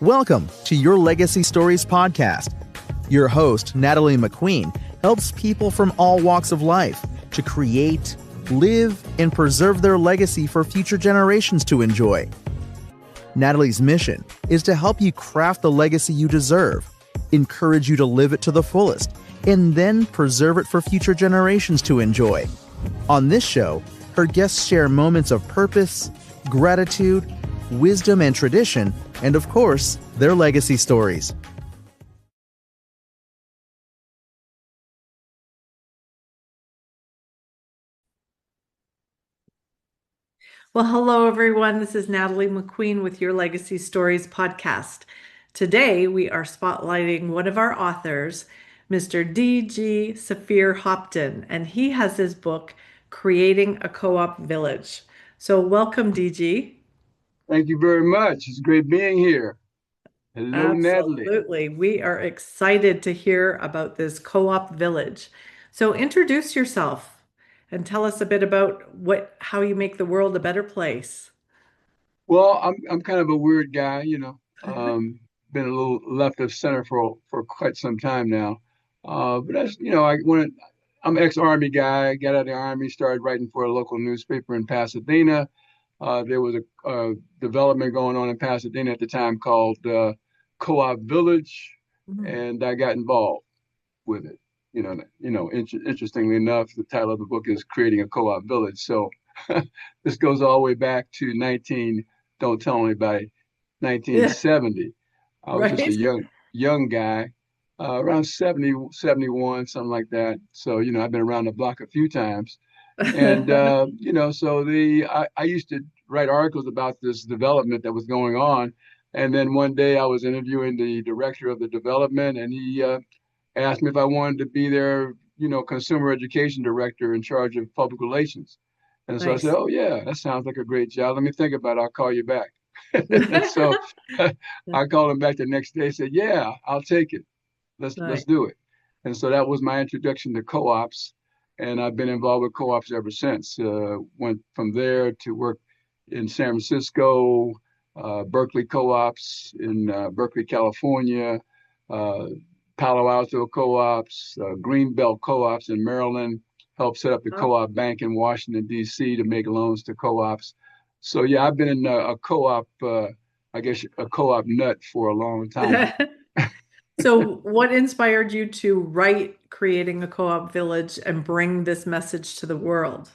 Welcome to Your Legacy Stories podcast. Your host, Natalie McQueen, helps people from all walks of life to create, live, and preserve their legacy for future generations to enjoy. Natalie's mission is to help you craft the legacy you deserve, encourage you to live it to the fullest, and then preserve it for future generations to enjoy. On this show, her guests share moments of purpose, gratitude, wisdom, and tradition, and of course, their legacy stories. Well, hello, everyone. This is Natalie McQueen with Your Legacy Stories podcast. Today, we are spotlighting one of our authors, Mr. D.G. Saphir Hopton, and he has his book, Creating a Co-op Village. So welcome, D.G. Thank you very much. It's great being here. Hello, Natalie. Absolutely. We are excited to hear about this co-op village. So introduce yourself and tell us a bit about how you make the world a better place. Well, I'm kind of a weird guy, you know. Been a little left of center for quite some time now. But that's, I'm an ex-Army guy. Got out of the Army, started writing for a local newspaper in Pasadena. There was a development going on in Pasadena at the time called Co-op Village, and I got involved with it. Interestingly enough, the title of the book is Creating a Co-op Village. So this goes all the way back to don't tell anybody, 1970. I was just a young guy, around 70, 71, something like that. So, I've been around the block a few times. And, I used to write articles about this development that was going on. And then one day I was interviewing the director of the development, and he asked me if I wanted to be their, consumer education director in charge of public relations. And so I said, oh, yeah, that sounds like a great job. Let me think about it. I'll call you back. And so I called him back the next day, said, yeah, I'll take it. Let's do it. And so that was my introduction to co-ops. And I've been involved with co-ops ever since. Went from there to work in San Francisco, Berkeley co-ops in Berkeley, California, Palo Alto co-ops, Greenbelt co-ops in Maryland, helped set up the co-op bank in Washington, D.C. to make loans to co-ops. So, yeah, I've been in a co-op, I guess, a co-op nut for a long time. So what inspired you to write Creating a Co-op Village and bring this message to the world?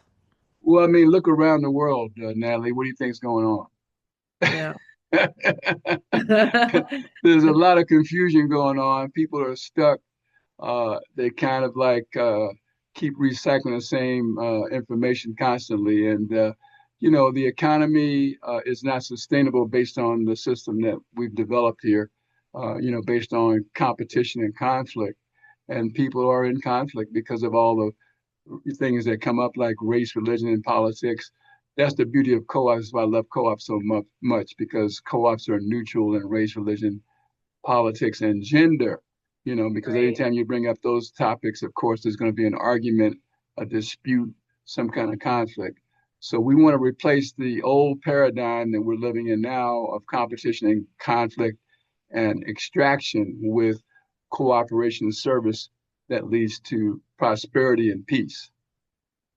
Well, I mean, look around the world, Natalie. What do you think's going on? Yeah. There's a lot of confusion going on. People are stuck. They kind of like keep recycling the same information constantly. And, the economy is not sustainable based on the system that we've developed here, based on competition and conflict. And people are in conflict because of all the things that come up like race, religion, and politics. That's the beauty of co-ops. That's why I love co-ops so much, because co-ops are neutral in race, religion, politics, and gender. Because anytime you bring up those topics, of course, there's going to be an argument, a dispute, some kind of conflict. So we want to replace the old paradigm that we're living in now of competition and conflict and extraction with cooperation and service that leads to prosperity and peace.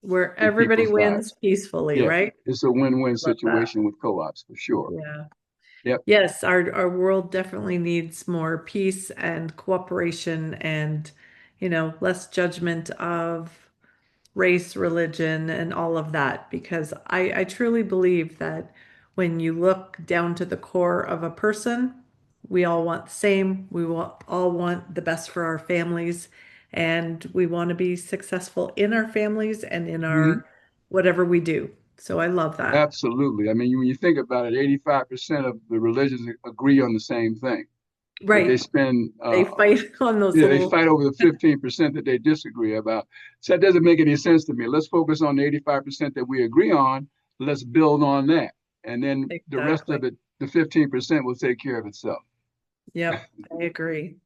Where everybody wins peacefully, right? It's a win-win situation with co-ops for sure. Yeah. Yep. Yes, our world definitely needs more peace and cooperation and, less judgment of race, religion, and all of that. Because I truly believe that when you look down to the core of a person, we all want the same. We all want the best for our families, and we want to be successful in our families and in our whatever we do. So I love that. Absolutely. I mean, when you think about it, 85% of the religions agree on the same thing. Right. They spend they fight on those. Yeah, they fight over the 15% that they disagree about. So that doesn't make any sense to me. Let's focus on the 85% that we agree on. Let's build on that. And then the rest of it, the 15% will take care of itself. Yep, I agree.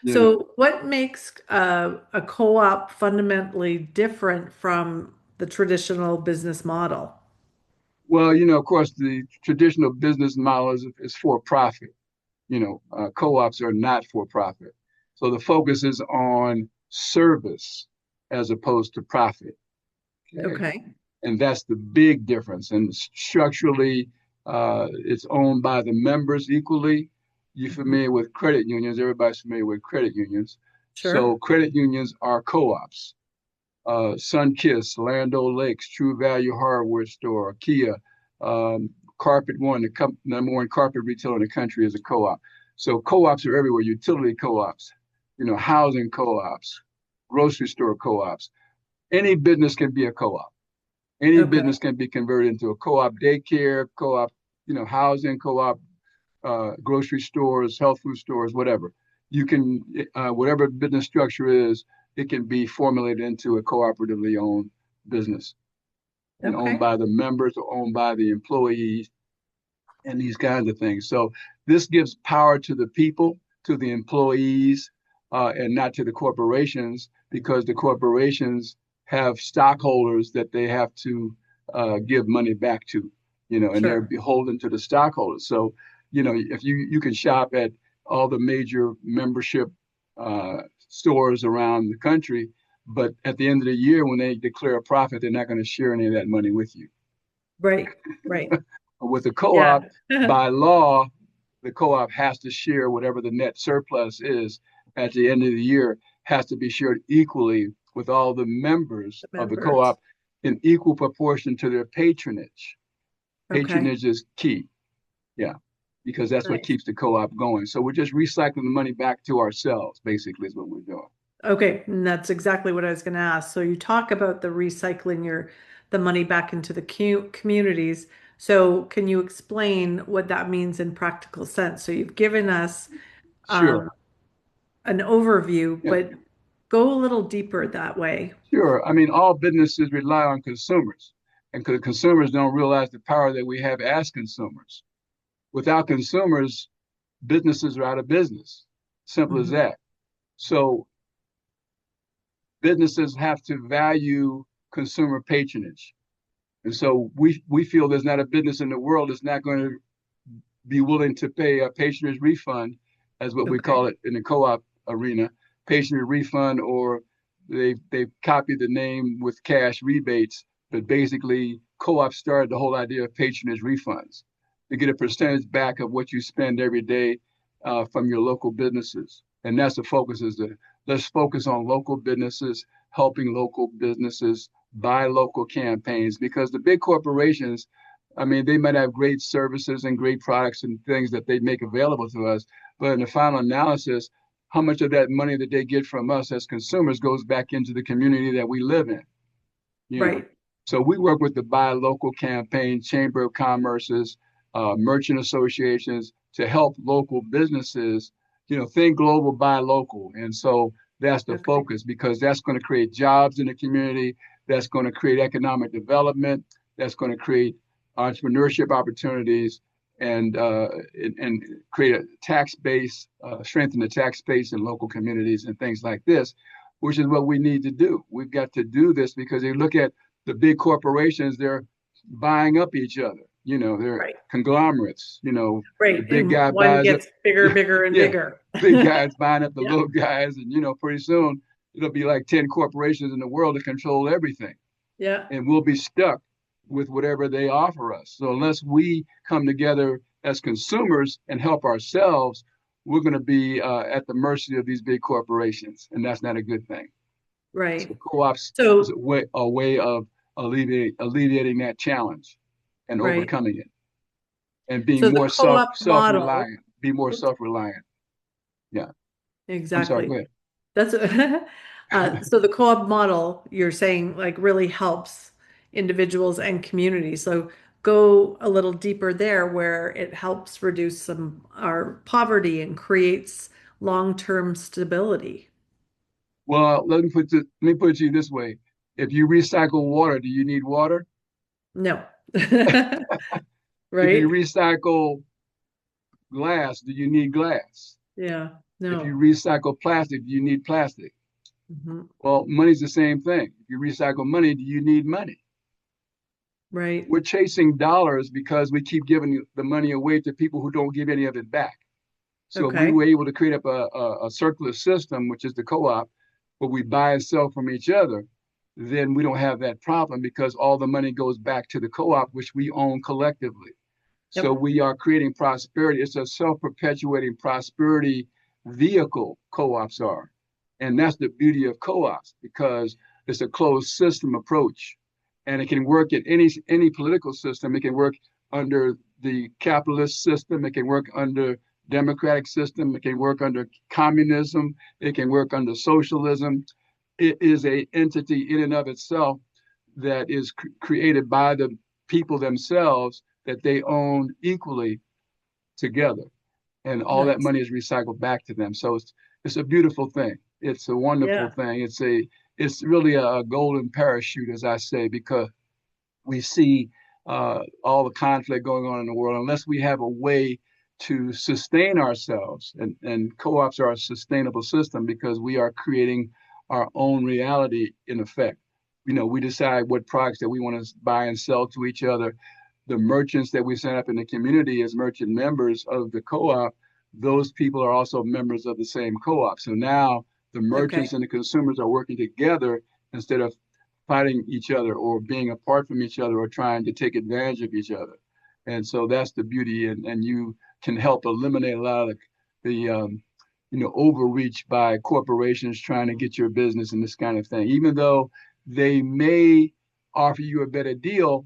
So what makes a co-op fundamentally different from the traditional business model? Well, of course, the traditional business model is for profit. co-ops are not for profit. So the focus is on service as opposed to profit. Okay. Okay. And that's the big difference. And structurally, it's owned by the members equally. You're familiar with credit unions. Everybody's familiar with credit unions. So Sure. credit unions are co-ops. Sunkiss, Land O'Lakes, True Value Hardware Store, Kia, Carpet One, the number one carpet retailer in the country, is a co-op. So co-ops are everywhere. Utility co-ops, housing co-ops, grocery store co-ops. Any business can be a co-op. Any Okay. business can be converted into a co-op daycare, co-op, housing co-op, grocery stores, health food stores, whatever. You can, whatever business structure is, it can be formulated into a cooperatively owned business and owned Okay. by the members or owned by the employees and these kinds of things. So this gives power to the people, to the employees, and not to the corporations, because the corporations have stockholders that they have to give money back to, and they're Sure. beholden to the stockholders. So, if you can shop at all the major membership stores around the country, but at the end of the year, when they declare a profit, they're not going to share any of that money with you. Right. Right. With the Yeah. co-op, by law, the co-op has to share whatever the net surplus is at the end of the year, has to be shared equally with all the members The of the members. co-op in equal proportion to their patronage. Okay. Patronage is key. Yeah, because that's what Nice. keeps the co-op going. So we're just recycling the money back to ourselves, basically, is what we're doing. Okay, and that's exactly what I was going to ask. So you talk about the recycling the money back into the communities. So can you explain what that means in practical sense? So you've given us Sure. um, an overview, Yeah, but go a little deeper that way. sure. I mean, all businesses rely on consumers, and consumers don't realize the power that we have as consumers. Without consumers, businesses are out of business. Simple as Mhm. that. So businesses have to value consumer patronage. And so we feel there's not a business in the world that's not going to be willing to pay a patronage refund, as what we Okay. call it in the co-op arena, patronage refund, or they've copied the name with cash rebates, but basically co-op started the whole idea of patronage refunds to get a percentage back of what you spend every day from your local businesses. And that's the focus, is that let's focus on local businesses, helping local businesses buy local campaigns, because the big corporations, I mean, they might have great services and great products and things that they make available to us, but in the final analysis, how much of that money that they get from us as consumers goes back into the community that we live in, you know? Right. So we work with the Buy Local campaign, Chamber of Commerce's, merchant associations, to help local businesses, think global, buy local. And so that's the Okay. focus, because that's going to create jobs in the community. That's going to create economic development. That's going to create entrepreneurship opportunities, and create a tax base, strengthen the tax base in local communities and things like this, which is what we need to do. We've got to do this because they look at the big corporations, they're buying up each other. They're Right. conglomerates. The Right. big And guy one buys up, gets bigger, bigger, and yeah, bigger. big guys buying up the Yeah. little guys, and pretty soon it'll be like 10 corporations in the world that control everything, Yeah. and we'll be stuck with whatever they offer us. So unless we come together as consumers and help ourselves, we're going to be at the mercy of these big corporations, and that's not a good thing. So Right. co-ops is So, a way of alleviating that challenge and right. overcoming it, and being So the more co-op model, self-reliant. Be more oops, self-reliant. Yeah. I'm sorry. Go exactly. ahead. That's so the co-op model you're saying like really helps individuals and communities. So go a little deeper there where it helps reduce some our poverty and creates long-term stability. Well, let me put it to you this way. If you recycle water, do you need water? No. If you Right? recycle glass, do you need glass? Yeah. If you No. recycle plastic, do you need plastic? Mhm. Well, money's the same thing. If you recycle money, do you need money? Right. We're chasing dollars because we keep giving the money away to people who don't give any of it back. So if we Okay. were able to create up a circular system, which is the co-op, where we buy and sell from each other, then we don't have that problem because all the money goes back to the co-op, which we own collectively. So Yep. we are creating prosperity. It's a self-perpetuating prosperity vehicle, co-ops are. And that's the beauty of co-ops because it's a closed system approach. And it can work in any political system. It can work under the capitalist system. It can work under democratic system. It can work under communism. It can work under socialism. It is a entity in and of itself that is created by the people themselves that they own equally together, and all that Nice. money is recycled back to them. So it's a beautiful thing. It's a wonderful Yeah. thing. It's really a golden parachute, as I say, because we see all the conflict going on in the world. Unless we have a way to sustain ourselves, and co-ops are a sustainable system because we are creating our own reality in effect. We decide what products that we want to buy and sell to each other. The merchants that we set up in the community as merchant members of the co-op, those people are also members of the same co-op. So now the Okay. merchants and the consumers are working together instead of fighting each other or being apart from each other or trying to take advantage of each other. And so that's the beauty, and you can help eliminate a lot of the overreach by corporations trying to get your business and this kind of thing. Even though they may offer you a better deal,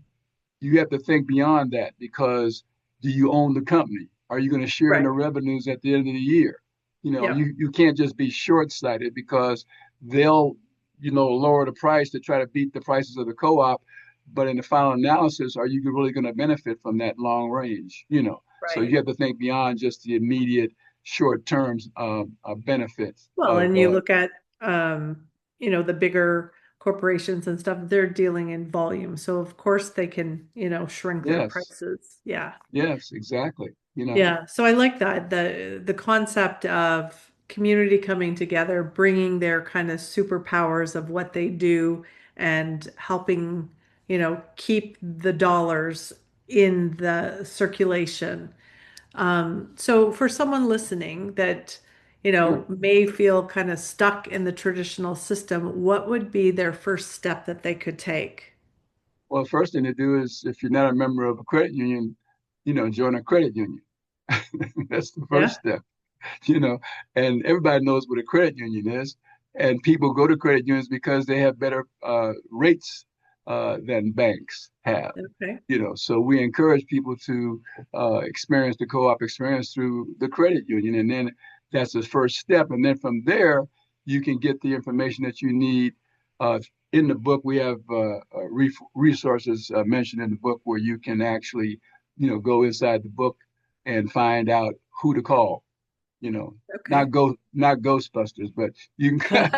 you have to think beyond that because do you own the company? Are you going to share in Right. the revenues at the end of the year? Yep. You can't just be short sighted because they'll, lower the price to try to beat the prices of the co op. But in the final analysis, are you really going to benefit from that long range? So Right. you have to think beyond just the immediate short term benefits Well, of, and you look at the bigger corporations and stuff, they're dealing in volume. So of course they can, shrink their yes, prices. Yeah. yes, exactly. Yeah. So I like that. The concept of community coming together, bringing their kind of superpowers of what they do and helping, keep the dollars in the circulation. So for someone listening that, Sure. may feel kind of stuck in the traditional system, what would be their first step that they could take? Well, the first thing to do is if you're not a member of a credit union, join a credit union. That's the first Yeah. step, you know, and everybody knows what a credit union is. And people go to credit unions because they have better rates than banks have. Okay. So we encourage people to experience the co-op experience through the credit union. And then that's the first step. And then from there, you can get the information that you need. In the book, we have resources mentioned in the book where you can actually, go inside the book and find out who to call. You know, Okay. not Ghostbusters, but you can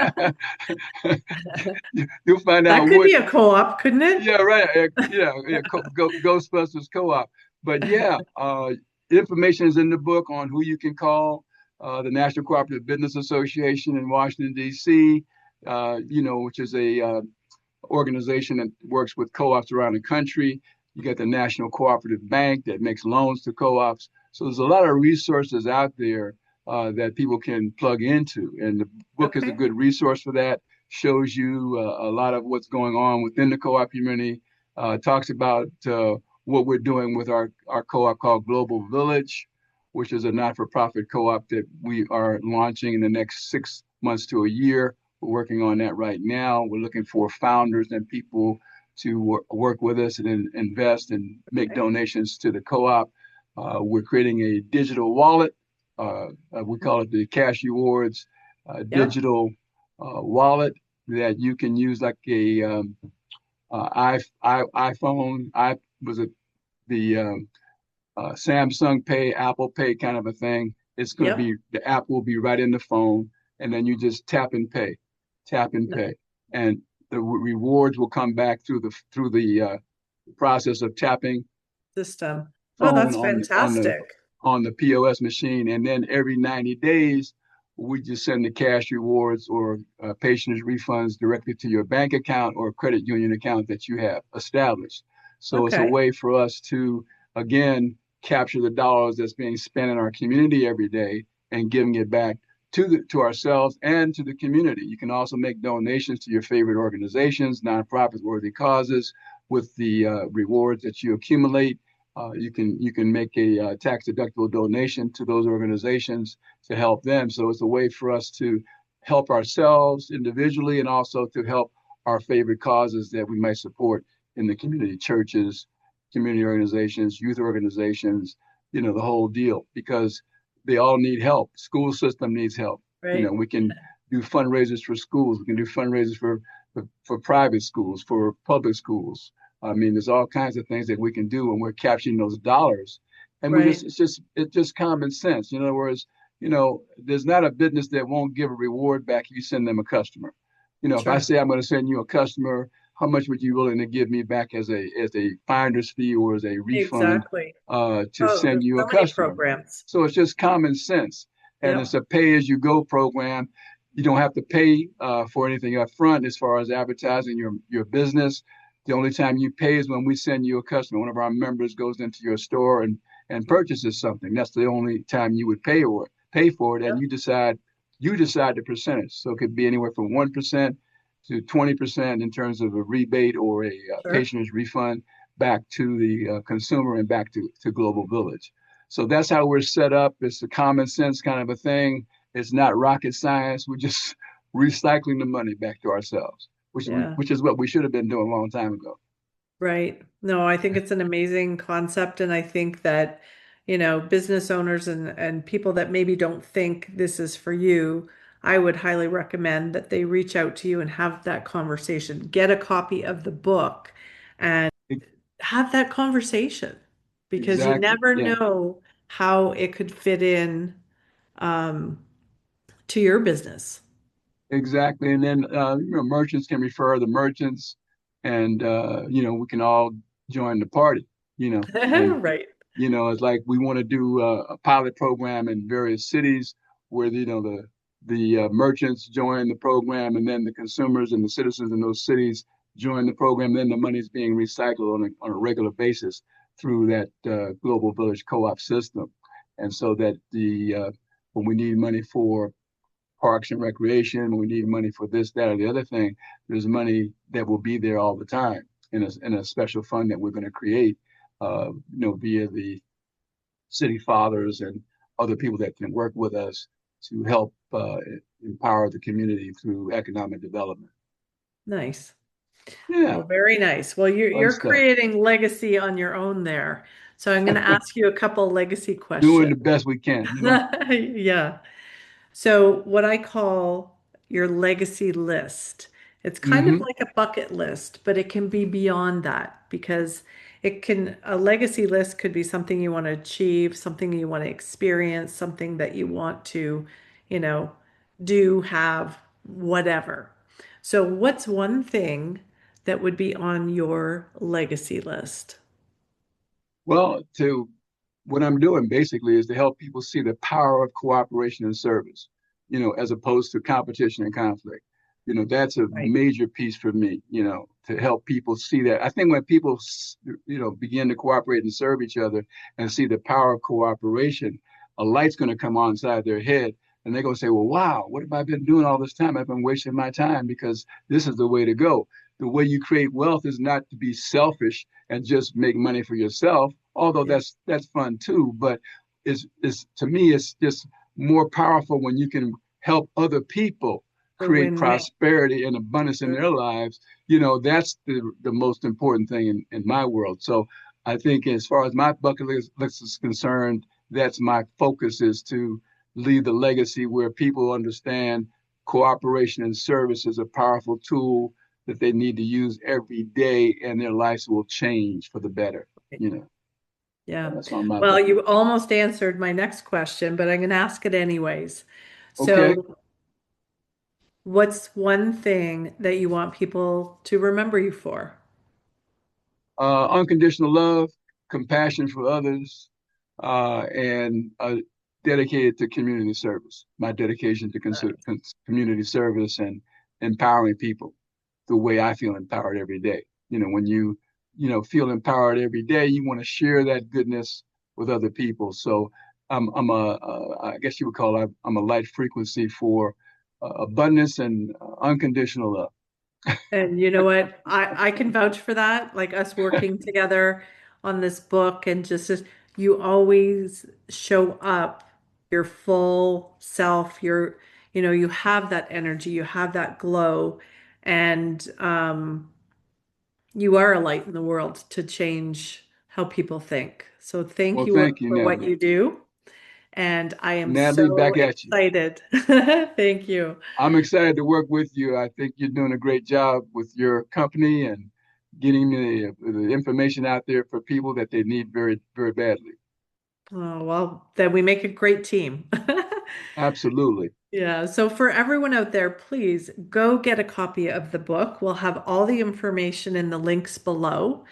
you'll find That out could what. be a co-op, couldn't it? Yeah, right. Yeah. Ghostbusters co-op. But yeah, information is in the book on who you can call. The National Cooperative Business Association in Washington D.C. Which is a organization that works with co-ops around the country. You got the National Cooperative Bank that makes loans to co-ops. So there's a lot of resources out there that people can plug into, and the book is a Okay. good resource for that. Shows you a lot of what's going on within the co-op community. Talks about what we're doing with our co-op called Global Village, which is a not-for-profit co-op that we are launching in the next 6 months to a year. We're working on that right now. We're looking for founders and people to work with us and invest and make Okay. donations to the co-op. We're creating a digital wallet. We call it the Cash Rewards Yep. digital wallet that you can use like a iPhone. I was it the Samsung Pay, Apple Pay kind of a thing. It's going to Yep. be the app will be right in the phone, and then you just tap and Nice pay, and the rewards will come back through the process of tapping system. Oh, phone that's on the fantastic. on the POS machine, and then every 90 days we just send the cash rewards or patronage refunds directly to your bank account or credit union account that you have established. So it's a Okay. way for us to again capture the dollars that's being spent in our community every day and giving it back to ourselves and to the community. You can also make donations to your favorite organizations, nonprofits, worthy causes with the rewards that you accumulate. You can make a tax deductible donation to those organizations to help them. So it's a way for us to help ourselves individually and also to help our favorite causes that we might support in the community, churches, community organizations, youth organizations, the whole deal, because they all need help. School system needs help. Right. We can do fundraisers for schools. We can do fundraisers for private schools, for public schools. I mean, there's all kinds of things that we can do when we're capturing those dollars. And Right. it's just common sense. In other words, there's not a business that won't give a reward back if you send them a customer. If I Sure. say I'm going to send you a customer, how much would you willing to give me back as a finder's fee or as a refund Exactly. to Oh, send there's you a so many customer? programs. So it's just common sense, and it's Yep. a pay-as-you-go program. You don't have to pay for anything up front as far as advertising your business. The only time you pay is when we send you a customer. One of our members goes into your store and purchases something. That's the only time you would pay for it, and Yep. you decide the percentage. So it could be anywhere from 1% to 20% in terms of a rebate or a Sure. patronage refund back to the consumer and back to Global Village. So that's how we're set up. It's a common sense kind of a thing. It's not rocket science. We're just recycling the money back to ourselves, Yeah. which is what we should have been doing a long time ago. Right. No, I think it's an amazing concept. And I think that, business owners and people that maybe don't think this is for you, I would highly recommend that they reach out to you and have that conversation. Get a copy of the book and have that conversation because you Exactly. never Yeah. know how it could fit in um, to your business. Exactly. And then merchants can refer the merchants, and we can all join the party. And Right. it's like we want to do a pilot program in various cities where the merchants join the program, and then the consumers and the citizens in those cities join the program. Then the money is being recycled on a regular basis through that Global Village Co-op system, and so that the when we need money for parks and recreation, when we need money for this, that, or the other thing, there's money that will be there all the time in a special fund that we're going to create, via the city fathers and other people that can work with us to help empower the community through economic development. Nice. Yeah, Well, very nice. Well, you're fun you're stuff. creating legacy on your own there. So I'm going to ask you a couple legacy Doing questions. the best we can. Yeah. So what I call your legacy list. It's kind of Mm-hmm. like a bucket list, but it can be beyond that because a legacy list could be something you want to achieve, something you want to experience, something that you want to, you know, do, have, whatever. So what's one thing that would be on your legacy list? Well, to what I'm doing basically is to help people see the power of cooperation and service, as opposed to competition and conflict. That's a Right. major piece for me, to help people see that. I think when people, begin to cooperate and serve each other and see the power of cooperation, a light's going to come on inside their head, and they're going to say, well, wow, what have I been doing all this time? I've been wasting my time because this is the way to go. The way you create wealth is not to be selfish and just make money for yourself, although Yeah. that's fun too. But it's to me, it's just more powerful when you can help other people The create win-win. prosperity and abundance in their lives. That's the most important thing in my world. So I think as far as my bucket list is concerned, that's my focus, is to leave the legacy where people understand cooperation and service is a powerful tool that they need to use every day, and their lives will change for the better. You know, Yeah. that's on my Well, bucket you list. almost answered my next question, but I'm going to ask it anyways. Okay. So, what's one thing that you want people to remember you for? Unconditional love, compassion for others, and dedicated to community service. My dedication to community service and empowering people the way I feel empowered every day. When you feel empowered every day, you want to share that goodness with other people. So I guess you would call I'm a light frequency for abundance and unconditional love. And you know what? I can vouch for that. Like us working together on this book and just you always show up your full self. You have that energy, you have that glow, and you are a light in the world to change how people think. So thank Well, you thank you, for what Natalie. you do. And I am Natalie, so back at you. excited. Thank you. I'm excited to work with you. I think you're doing a great job with your company and getting the information out there for people that they need very, very badly. Oh, well, then we make a great team. Absolutely. Yeah, so for everyone out there, please go get a copy of the book. We'll have all the information in the links below.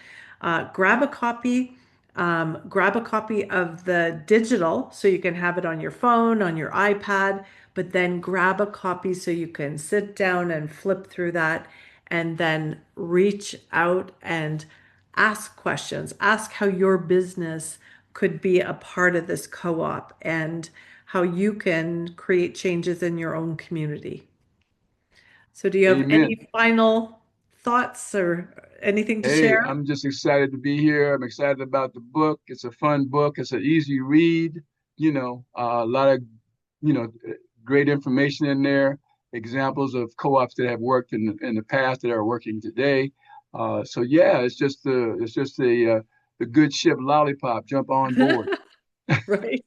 Grab a copy, grab a copy of the digital so you can have it on your phone, on your iPad, but then grab a copy so you can sit down and flip through that and then reach out and ask questions. Ask how your business could be a part of this co-op and how you can create changes in your own community. So, do you have Amen. any final thoughts or anything to Hey, share? I'm just excited to be here. I'm excited about the book. It's a fun book. It's an easy read. A lot of, you know, great information in there. Examples of co-ops that have worked in the past that are working today. So yeah, the good ship lollipop. Jump on board. Right.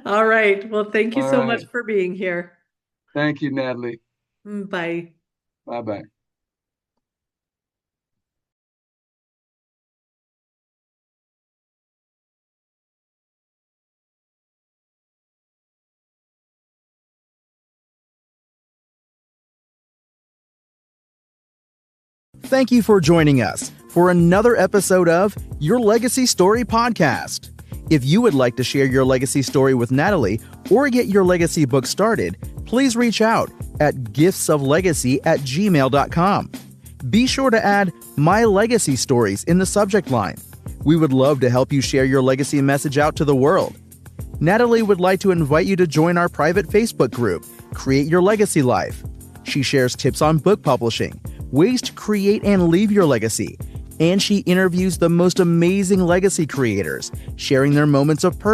All right. Well, thank you All so much right. for being here. Thank you, Natalie. Bye. Bye bye. Thank you for joining us for another episode of Your Legacy Story Podcast. If you would like to share your legacy story with Natalie or get your legacy book started, please reach out at giftsoflegacy@gmail.com. Be sure to add My Legacy Stories in the subject line. We would love to help you share your legacy message out to the world. Natalie would like to invite you to join our private Facebook group, Create Your Legacy Life. She shares tips on book publishing, ways to create and leave your legacy, and she interviews the most amazing legacy creators, sharing their moments of purpose